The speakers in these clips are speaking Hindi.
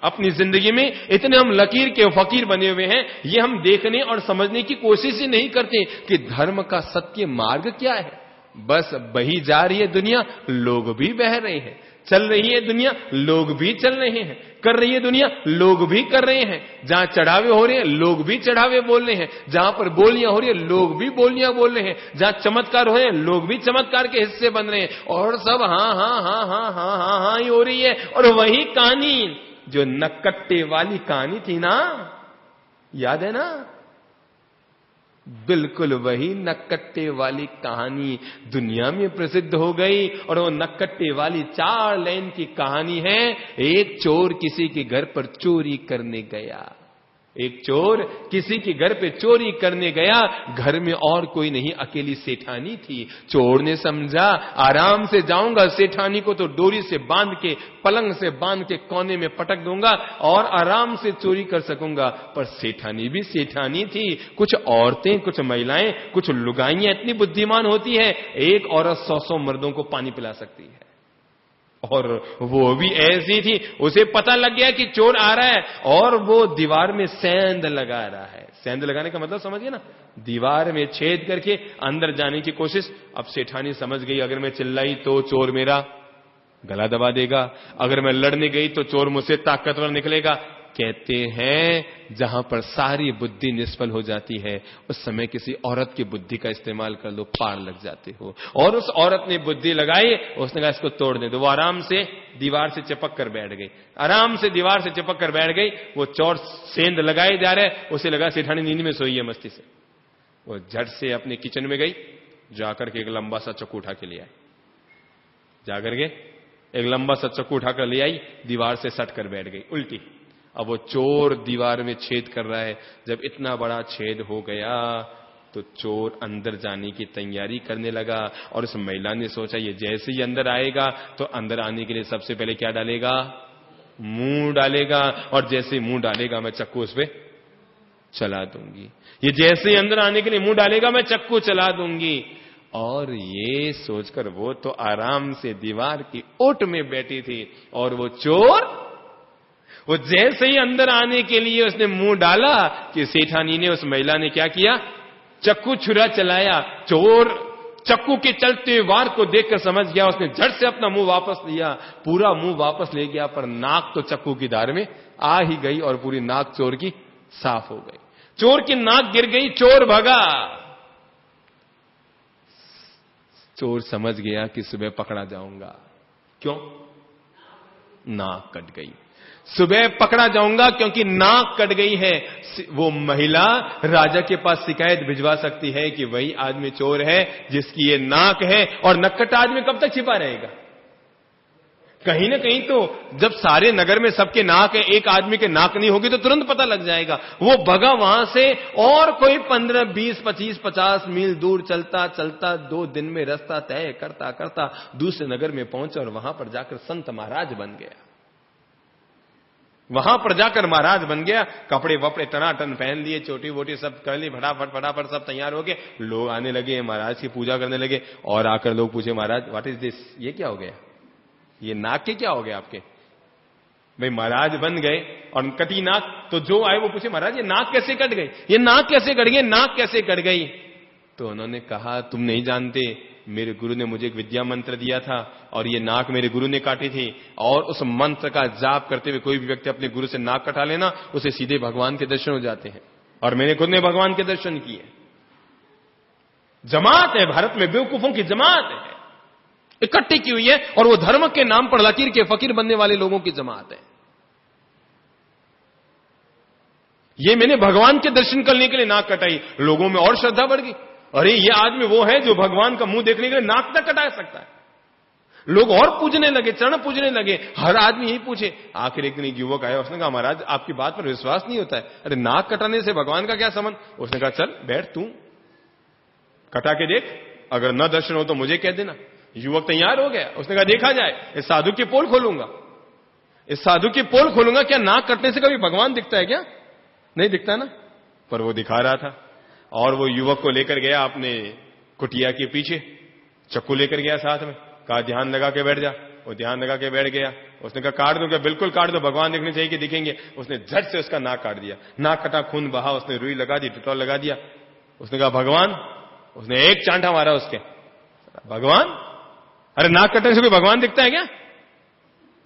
अपनी जिंदगी में इतने हम लकीर के फकीर बने हुए हैं, ये हम देखने और समझने की कोशिश ही नहीं करते कि धर्म का सत्य मार्ग क्या है। बस बही जा रही है दुनिया, लोग भी बह रहे हैं, चल रही है दुनिया, लोग भी चल रहे हैं, कर रही है दुनिया, लोग भी कर रहे हैं। जहां चढ़ावे हो रहे हैं, लोग भी चढ़ावे बोल रहे हैं। जहां पर बोलियां हो रही है, लोग भी बोलियां बोल रहे हैं। जहां चमत्कार हो रहे हैं, लोग भी चमत्कार के हिस्से बन रहे हैं। और सब हाँ हाँ हाँ हाँ हाँ हाँ हाँ ही हो रही है। और वही कहानी जो नक्कट्टे वाली कहानी थी ना, याद है ना, बिल्कुल वही नक्कट्टे वाली कहानी दुनिया में प्रसिद्ध हो गई। और वो नक्कट्टे वाली 4 लाइन की कहानी है। एक चोर किसी के घर पर चोरी करने गया। एक चोर किसी के घर पे चोरी करने गया। घर में और कोई नहीं, अकेली सेठानी थी। चोर ने समझा आराम से जाऊंगा, सेठानी को तो डोरी से बांध के, पलंग से बांध के कोने में पटक दूंगा और आराम से चोरी कर सकूंगा। पर सेठानी भी सेठानी थी। कुछ औरतें, कुछ महिलाएं, कुछ लुगाइयां इतनी बुद्धिमान होती है, एक औरत 100 मर्दों को पानी पिला सकती है। और वो भी ऐसी थी, उसे पता लग गया कि चोर आ रहा है और वो दीवार में सेंध लगा रहा है। सेंध लगाने का मतलब समझिए ना, दीवार में छेद करके अंदर जाने की कोशिश। अब सेठानी समझ गई, अगर मैं चिल्लाई तो चोर मेरा गला दबा देगा, अगर मैं लड़ने गई तो चोर मुझसे ताकतवर निकलेगा। कहते हैं जहां पर सारी बुद्धि निष्फल हो जाती है, उस समय किसी औरत की बुद्धि का इस्तेमाल कर लो, पार लग जाते हो। और उस औरत ने बुद्धि लगाई, उसने कहा इसको तोड़ दे। तो वो आराम से दीवार से चिपक कर बैठ गई, आराम से दीवार से चिपक कर बैठ गई। वो चोर सेंध लगाए जा रहा है, उसे लगा सेठानी नींद में सोई है मस्ती से। वो झट से अपने किचन में गई, जाकर के एक लंबा सा चक्कू उठा के ले आई। जाकर के एक लंबा सा चक्कू उठाकर ले आई, दीवार से सट कर बैठ गई उल्टी। अब वो चोर दीवार में छेद कर रहा है। जब इतना बड़ा छेद हो गया तो चोर अंदर जाने की तैयारी करने लगा। और उस महिला ने सोचा ये जैसे ही अंदर आएगा तो अंदर आने के लिए सबसे पहले क्या डालेगा, मुंह डालेगा। और जैसे मुंह डालेगा मैं चक्कू उस पे चला दूंगी। ये जैसे ही अंदर आने के लिए मुंह डालेगा मैं चक्कू चला दूंगी। और ये सोचकर वो तो आराम से दीवार की ओट में बैठी थी। और वो चोर, वो जैसे ही अंदर आने के लिए उसने मुंह डाला कि सेठानी ने, उस महिला ने क्या किया, चक्कू छुरा चलाया। चोर चक्कू के चलते वार को देखकर समझ गया, उसने झट से अपना मुंह वापस लिया। पूरा मुंह वापस ले गया, पर नाक तो चक्कू की धार में आ ही गई और पूरी नाक चोर की साफ हो गई। चोर की नाक गिर गई, चोर भगा। चोर समझ गया कि सुबह पकड़ा जाऊंगा। क्यों? नाक कट गई। सुबह पकड़ा जाऊंगा क्योंकि नाक कट गई है। वो महिला राजा के पास शिकायत भिजवा सकती है कि वही आदमी चोर है जिसकी ये नाक है। और नक्कट आदमी कब तक छिपा रहेगा? कहीं ना कहीं तो जब सारे नगर में सबके नाक है, एक आदमी के नाक नहीं होगी तो तुरंत पता लग जाएगा। वो भगा वहां से और कोई 15, 20, 25, 50 मील दूर चलता चलता 2 दिन में रास्ता तय करता करता दूसरे नगर में पहुंचा और वहां पर जाकर संत महाराज बन गया। वहां पर जाकर महाराज बन गया। कपड़े वपड़े टनाटन पहन लिए, चोटी वोटी सब कर ली, फटाफट फटाफट सब तैयार हो गए। लोग आने लगे, महाराज की पूजा करने लगे। और आकर लोग पूछे, महाराज व्हाट इज दिस, ये क्या हो गया, ये नाक के क्या हो गया आपके? भाई महाराज बन गए और कटी नाक, तो जो आए वो पूछे, महाराज ये नाक कैसे कट गई, ये नाक कैसे कट गई, नाक कैसे कट गई? तो उन्होंने कहा तुम नहीं जानते, मेरे गुरु ने मुझे एक विद्या मंत्र दिया था और ये नाक मेरे गुरु ने काटी थी। और उस मंत्र का जाप करते हुए कोई भी व्यक्ति अपने गुरु से नाक कटा लेना, उसे सीधे भगवान के दर्शन हो जाते हैं। और मैंने खुद ने भगवान के दर्शन किए। जमात है भारत में, बेवकूफों की जमात है, इकट्ठी की हुई है। और वो धर्म के नाम पर लकीर के फकीर बनने वाले लोगों की जमात है। ये मैंने भगवान के दर्शन करने के लिए नाक कटाई, लोगों में और श्रद्धा बढ़ गई। अरे ये आदमी वो है जो भगवान का मुंह देखने के लिए नाक तक कटा सकता है। लोग और पूजने लगे, चरण पूजने लगे। हर आदमी यही पूछे। आखिर एक दिन एक युवक आया, उसने कहा महाराज आपकी बात पर विश्वास नहीं होता है। अरे नाक कटाने से भगवान का क्या संबंध? उसने कहा चल बैठ, तू कटा के देख, अगर न दर्शन हो तो मुझे कह देना। युवक तैयार हो गया, उसने कहा देखा जाए, इस साधु की पोल खोलूंगा, इस साधु की पोल खोलूंगा। क्या नाक कटने से कभी भगवान दिखता है क्या? नहीं दिखता ना। पर वो दिखा रहा था। और वो युवक को लेकर गया अपने कुटिया के पीछे, चक्कू लेकर गया साथ में, कहा ध्यान लगा के बैठ जा। वो ध्यान लगा के बैठ गया। उसने कहा काट दो क्या? बिल्कुल काट दो, भगवान देखने चाहिए कि दिखेंगे। उसने झट से उसका नाक काट दिया, नाक कटा, खून बहा, उसने रुई लगा दी, डिटॉल लगा दिया। उसने कहा भगवान, उसने एक चांटा मारा उसके, भगवान, अरे नाक कटने से कोई भगवान दिखता है क्या?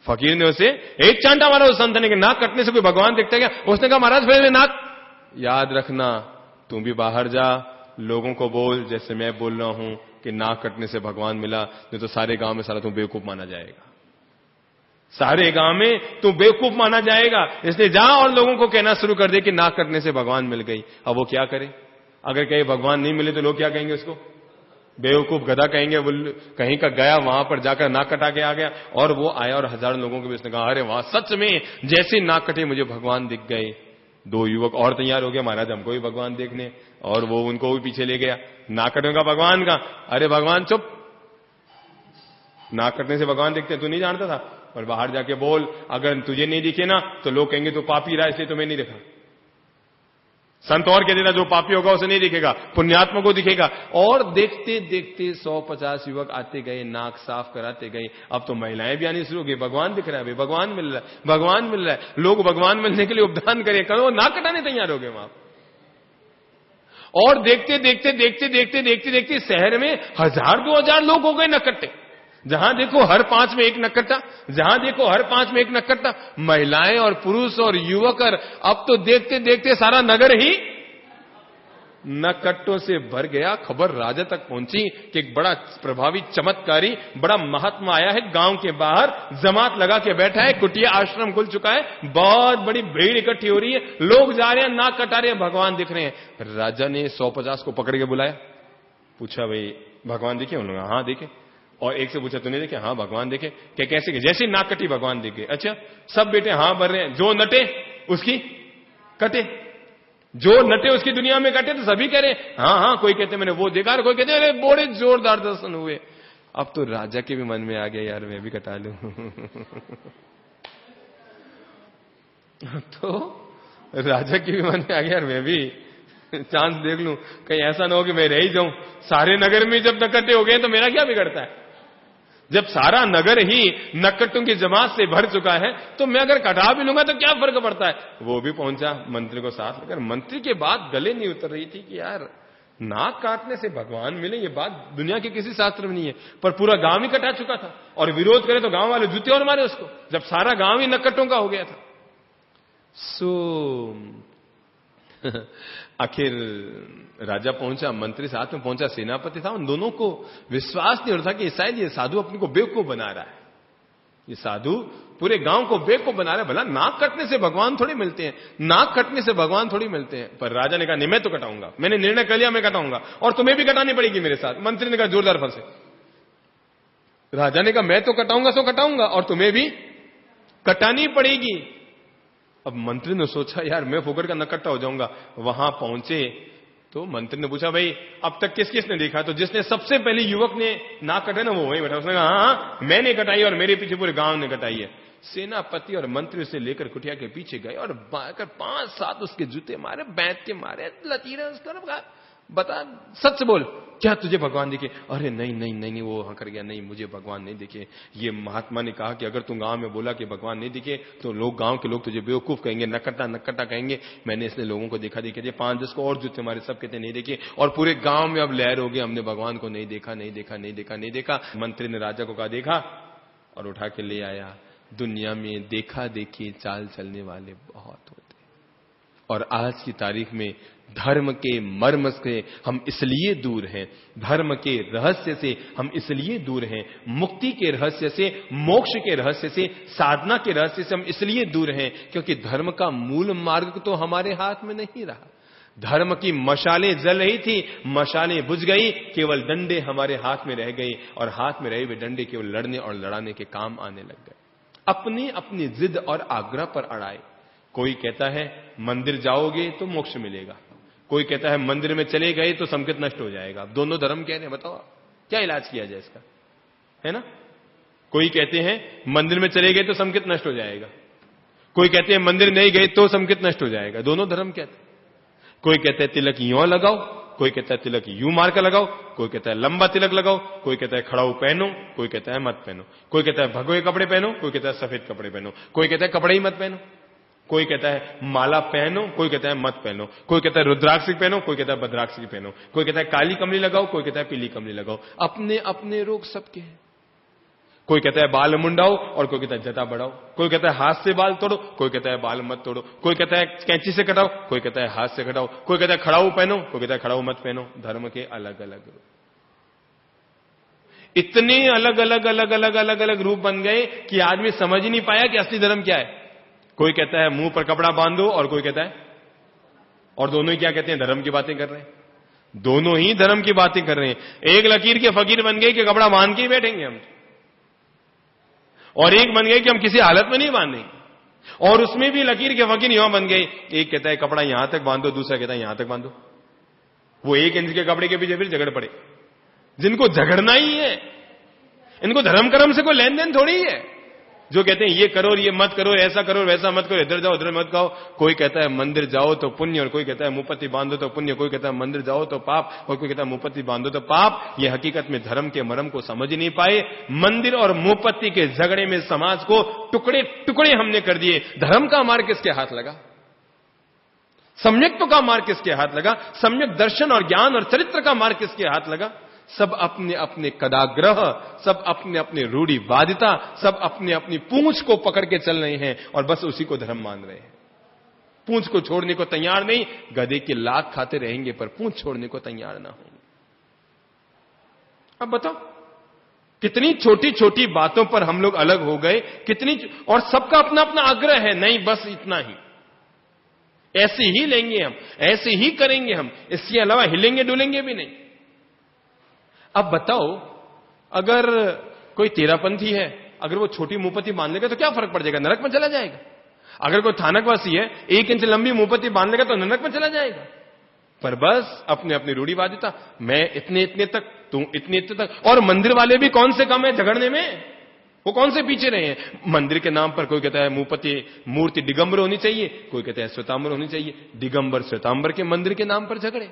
फकीर ने उसे एक चांटा मारा उस संत ने कि नाक कटने से कोई भगवान दिखता है क्या? उसने कहा महाराज फिर नाक, याद रखना तुम भी बाहर जा, लोगों को बोल जैसे मैं बोल रहा हूं कि नाक कटने से भगवान मिला, नहीं तो सारे गांव में सारा तुम बेवकूफ माना जाएगा, सारे गांव में तू बेवकूफ माना जाएगा। इसलिए जा और लोगों को कहना शुरू कर दे कि नाक कटने से भगवान मिल गई। अब वो क्या करे? अगर कहीं भगवान नहीं मिले तो लोग क्या कहेंगे उसको? बेवकूफ, गधा कहेंगे। वो कहीं का गया, वहां पर जाकर नाक कटा के आ गया, और वो आया और हजारों लोगों के बीच ने कहा अरे वाह, सच में जैसे नाक कटे मुझे भगवान दिख गए। दो युवक और तैयार हो गए, महाराज हमको भी भगवान देखने, और वो उनको भी पीछे ले गया। नाक कटने का भगवान का, अरे भगवान चुप, नाक कटने से भगवान दिखते तू नहीं जानता था? और बाहर जाके बोल, अगर तुझे नहीं दिखे ना तो लोग कहेंगे तू पापी रहा इसलिए तुम्हें नहीं दिखा। संत और कह देता जो पापी होगा उसे नहीं दिखेगा, पुण्यात्मा को दिखेगा। और देखते देखते 150 युवक आते गए, नाक साफ कराते गए। अब तो महिलाएं भी आनी शुरू हो गई, भगवान दिख रहा है, भगवान मिल रहा है, भगवान मिल रहा है। लोग भगवान मिलने के लिए उपदान करें, करो, नाक कटाने तैयार हो गए वहां। और देखते देखते देखते देखते देखते देखते शहर में 1000-2000 लोग हो गए नकट्टे। जहां देखो हर 5 में एक नकट्टा, जहां देखो हर 5 में एक नकट्टा, महिलाएं और पुरुष और युवक। अब तो देखते देखते सारा नगर ही नकट्टों से भर गया। खबर राजा तक पहुंची कि एक बड़ा प्रभावी चमत्कारी बड़ा महात्मा आया है, गांव के बाहर जमात लगा के बैठा है, कुटिया आश्रम खुल चुका है, बहुत बड़ी भीड़ इकट्ठी हो रही है, लोग जा रहे हैं, नाक कटा रहे हैं, भगवान दिख रहे हैं। राजा ने 150 को पकड़ के बुलाया, पूछा भाई भगवान दिखे? उन्होंने हाँ देखे। और एक से पूछा तूने देखे? हाँ भगवान देखे। क्या कैसे के? जैसे नाक कटी भगवान दिखे। अच्छा, सब बेटे हाँ भर रहे हैं, जो नटे उसकी कटे, जो नटे उसकी दुनिया में कटे। तो सभी कह रहे हाँ हाँ, कोई कहते मैंने वो देखा, कोई कहते अरे बड़े जोरदार दर्शन हुए। अब तो राजा के भी मन में आ गया यार मैं भी कटा लूं। तो राजा के भी मन में आ गया यार मैं भी चांस देख लूं, कहीं ऐसा ना हो कि मैं रह ही जाऊं। सारे नगर में जब नकट्टे हो गए तो मेरा क्या बिगड़ता है? जब सारा नगर ही नकट्टों की जमात से भर चुका है तो मैं अगर कटा भी लूंगा तो क्या फर्क पड़ता है? वो भी पहुंचा मंत्री को साथ लेकर। मंत्री की बात गले नहीं उतर रही थी कि यार नाक काटने से भगवान मिले, ये बात दुनिया के किसी शास्त्र में नहीं है। पर पूरा गांव ही कटा चुका था, और विरोध करे तो गांव वाले जूते और मारे उसको, जब सारा गांव ही नकट्टों का हो गया था। आखिर राजा पहुंचा, मंत्री साथ में पहुंचा, सेनापति था। उन दोनों को विश्वास नहीं हो रहा था कि शायद ये साधु अपने को बेवकूफ बना रहा है, ये साधु पूरे गांव को बेवकूफ बना रहा है। भला नाक कटने से भगवान थोड़ी मिलते हैं, नाक कटने से भगवान थोड़ी मिलते हैं। पर राजा ने कहा नहीं, मैं तो कटाऊंगा, मैंने निर्णय कर लिया, मैं कटाऊंगा, और तुम्हें भी कटानी पड़ेगी मेरे साथ। मंत्री ने कहा जोरदार फंसे। राजा ने कहा मैं तो कटाऊंगा सो कटाऊंगा, और तुम्हें भी कटानी पड़ेगी। अब मंत्री ने सोचा यार मैं फोकट का नकट्टा हो जाऊंगा। वहां पहुंचे तो मंत्री ने पूछा भाई अब तक किस किस ने देखा? तो जिसने सबसे पहले युवक ने नाक कटे ना वो वहीं बैठा। उसने कहा हाँ मैंने कटाई और मेरे पीछे पूरे गांव ने कटाई है। सेनापति और मंत्री उसे लेकर कुटिया के पीछे गए और 5-7 उसके जूते मारे, बैठ के मारे, लतीरे उसको। बता सच बोल, क्या तुझे भगवान दिखे? अरे नहीं नहीं नहीं नहीं, वो कर गया, नहीं मुझे भगवान नहीं दिखे। ये महात्मा ने कहा कि अगर तू गांव में बोला कि भगवान नहीं दिखे तो लोग, गांव के लोग तुझे बेवकूफ कहेंगे, नकट्टा नकट्टा कहेंगे। मैंने इसलिए लोगों को देखा देखे 5-10 को और जूते मारे, सब कहते नहीं देखे, और पूरे गांव में अब लहर हो गई, हमने भगवान को नहीं देखा नहीं देखा नहीं देखा नहीं देखा। मंत्री ने राजा को कहा देखा, और उठा के ले आया। दुनिया में देखा देखी चाल चलने वाले बहुत होते, और आज की तारीख में धर्म के मर्म से हम इसलिए दूर हैं, धर्म के रहस्य से हम इसलिए दूर हैं, मुक्ति के रहस्य से, मोक्ष के रहस्य से, साधना के रहस्य से हम इसलिए दूर हैं क्योंकि धर्म का मूल मार्ग तो हमारे हाथ में नहीं रहा। धर्म की मशालें जल रही थी, मशालें बुझ गई, केवल डंडे हमारे हाथ में रह गए, और हाथ में रहे हुए डंडे केवल लड़ने और लड़ाने के काम आने लग गए। अपनी अपनी जिद और आग्रह पर अड़ाए। कोई कहता है मंदिर जाओगे तो मोक्ष मिलेगा, कोई कहता है मंदिर में चले गए तो संकेत नष्ट हो जाएगा। दोनों धर्म कह रहे हैं, बताओ क्या इलाज किया जाए इसका, है ना? कोई कहते हैं मंदिर में चले गए तो संकेत नष्ट हो जाएगा, कोई कहते हैं मंदिर नहीं गए तो संकेत नष्ट हो जाएगा। दोनों धर्म कहते हैं। कोई कहते हैं तिलक यों लगाओ, कोई कहता है तिलक यूं मार कर लगाओ, कोई कहता है लंबा तिलक लगाओ, कोई कहता है खड़ाऊ पहनो, कोई कहता है मत पहनो, कोई कहता है भगवे कपड़े पहनो, कोई कहता है सफेद कपड़े पहनो, कोई कहता है कपड़े ही मत पहनो, कोई कहता है माला पहनो, कोई कहता है मत पहनो, कोई कहता है रुद्राक्ष पहनो, कोई कहता है भद्राक्ष पहनो, कोई कहता है काली कमली लगाओ, कोई कहता है पीली कमली लगाओ। अपने अपने रोग सबके हैं। कोई कहता है बाल मुंडाओ और कोई कहता है जटा बढ़ाओ, कोई कहता है हाथ से बाल तोड़ो, कोई कहता है बाल मत तोड़ो, कोई कहता है कैंची से कटाओ, कोई कहता है हाथ से कटाओ, कोई कहता है खड़ाऊ पहनो, कोई कहता है खड़ाऊ मत पहनो। धर्म के अलग अलग रूप, इतने अलग अलग अलग अलग अलग अलग रूप बन गए कि आदमी समझ ही नहीं पाया कि असली धर्म क्या है। कोई कहता है मुंह पर कपड़ा बांधो और कोई कहता है, और दोनों ही क्या कहते हैं, धर्म की बातें कर रहे हैं। दोनों ही धर्म की बातें कर रहे हैं। एक लकीर के फकीर बन गए कि कपड़ा बांध के ही बैठेंगे हम, और एक बन गए कि हम किसी हालत में नहीं बांधेंगे, और उसमें भी लकीर के फकीर यहां बन गए। एक कहता है कपड़ा यहां तक बांधो, दूसरा कहता है यहां तक बांधो। वो 1 इंच के कपड़े के पीछे फिर झगड़ पड़े। जिनको झगड़ना ही है, इनको धर्म कर्म से कोई लेन देन थोड़ी है। जो कहते हैं ये करो और ये मत करो, ऐसा करो वैसा मत करो, इधर जाओ उधर मत जाओ। कोई कहता है मंदिर जाओ तो पुण्य, और कोई कहता है मुपत्ति बांधो तो पुण्य, कोई कहता है मंदिर जाओ तो पाप, और कोई कहता है मुपत्ति बांधो तो पाप। ये हकीकत में धर्म के मर्म को समझ नहीं पाए। मंदिर और मुपत्ति के झगड़े में समाज को टुकड़े टुकड़े हमने कर दिए। धर्म का मार्ग किसके हाथ लगा? सम्यक्त्व का मार्ग किसके हाथ लगा? सम्यक दर्शन और ज्ञान और चरित्र का मार्ग किसके हाथ लगा? सब अपने अपने कदाग्रह, सब अपने अपने रूढ़िवादिता, सब अपने अपनी पूंछ को पकड़ के चल रहे हैं और बस उसी को धर्म मान रहे हैं। पूंछ को छोड़ने को तैयार नहीं। गधे के लाख खाते रहेंगे पर पूंछ छोड़ने को तैयार ना होंगे। अब बताओ, कितनी छोटी छोटी बातों पर हम लोग अलग हो गए, कितनी, और सबका अपना अपना आग्रह है, नहीं बस इतना ही, ऐसे ही लेंगे हम, ऐसे ही करेंगे हम, इसके अलावा हिलेंगे डुलेंगे भी नहीं। अब बताओ, अगर कोई तेरापंथी है, अगर वो छोटी मुंहपत्ती बांध लेगा तो क्या फर्क पड़ जाएगा? नरक में चला जाएगा। अगर कोई थानकवासी है, 1 इंच लंबी मुंहपत्ती बांध लेगा तो नरक में चला जाएगा। पर बस अपने अपनी रूढ़िवादिता, मैं इतने इतने तक, तू इतने इतने तक। और मंदिर वाले भी कौन से कम है झगड़ने में? वो कौन से पीछे रहे हैं? मंदिर के नाम पर कोई कहता है मुंहपत्ती मूर्ति दिगंबर होनी चाहिए, कोई कहता है श्वेतांबर होनी चाहिए। दिगंबर श्वेतांबर के मंदिर के नाम पर झगड़े।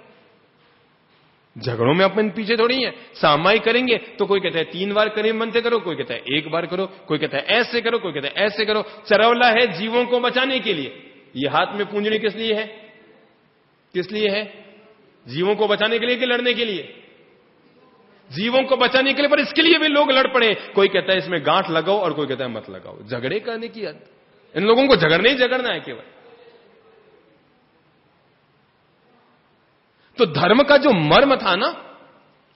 झगड़ों में अपन पीछे थोड़ी है। सामाई करेंगे तो कोई कहता है 3 बार करीब मनते करो, कोई कहता है 1 बार करो, कोई कहता है ऐसे करो, कोई कहता है ऐसे करो। चरवला है जीवों को बचाने के लिए। ये हाथ में पूंजनी किस लिए है? किस लिए है? जीवों को बचाने के लिए कि लड़ने के लिए? जीवों को बचाने के लिए, पर इसके लिए भी लोग लड़ पड़े। कोई कहता है इसमें गांठ लगाओ और कोई कहता है मत लगाओ। झगड़े करने की हद। इन लोगों को झगड़ना ही झगड़ना है केवल। तो धर्म का जो मर्म था ना,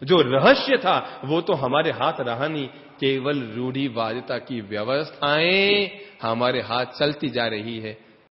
जो रहस्य था, वो तो हमारे हाथ रहा नहीं। केवल रूढ़िवादिता की व्यवस्थाएं हमारे हाथ चलती जा रही है।